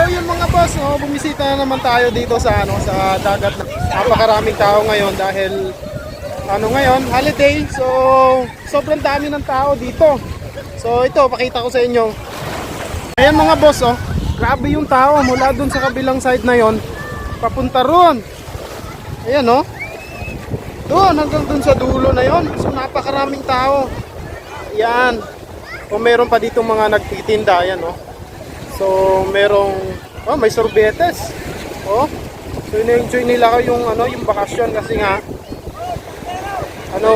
yun mga boss, bumisita na naman tayo dito sa sa dagat. Napakaraming tao ngayon dahil ngayon, holiday. So, sobrang dami ng tao dito. So, ito pakita ko sa inyo. Ayan mga boss, grabe yung tao mula dun sa kabilang side na yon papunta ron. Ayan doon hanggang dun sa dulo na yon. So, napakaraming tao. Ayan. O meron pa dito mga nagtitinda, ayan So, may sorbetes. So, ina-enjoy nila yung yung bakasyon kasi nga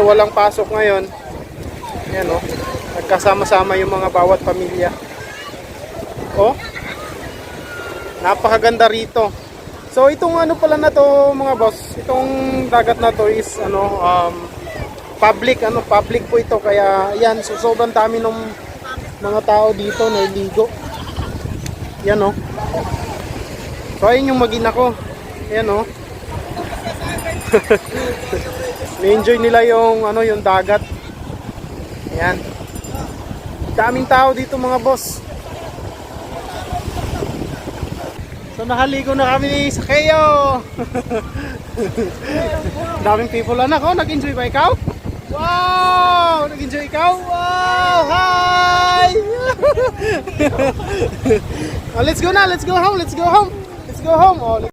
walang pasok ngayon. Ayan nagkasama-sama yung mga bawat pamilya. Napakaganda rito. So, itong pala na to mga boss, itong dagat na to is public po ito, kaya yan, so sobrang dami ng mga tao dito na naliligo. Yan So ayun yung mag-ina ko. Ayan na-enjoy nila yung yung dagat. Ayan. Daming tao dito mga boss. So nahaligo na kami sa Keyo. Daming people anak nag-enjoy ba ikaw? Wow! Nag-enjoy ikaw? Wow! Hi! Let's go na! Let's go home! Let's go home! Let's go home!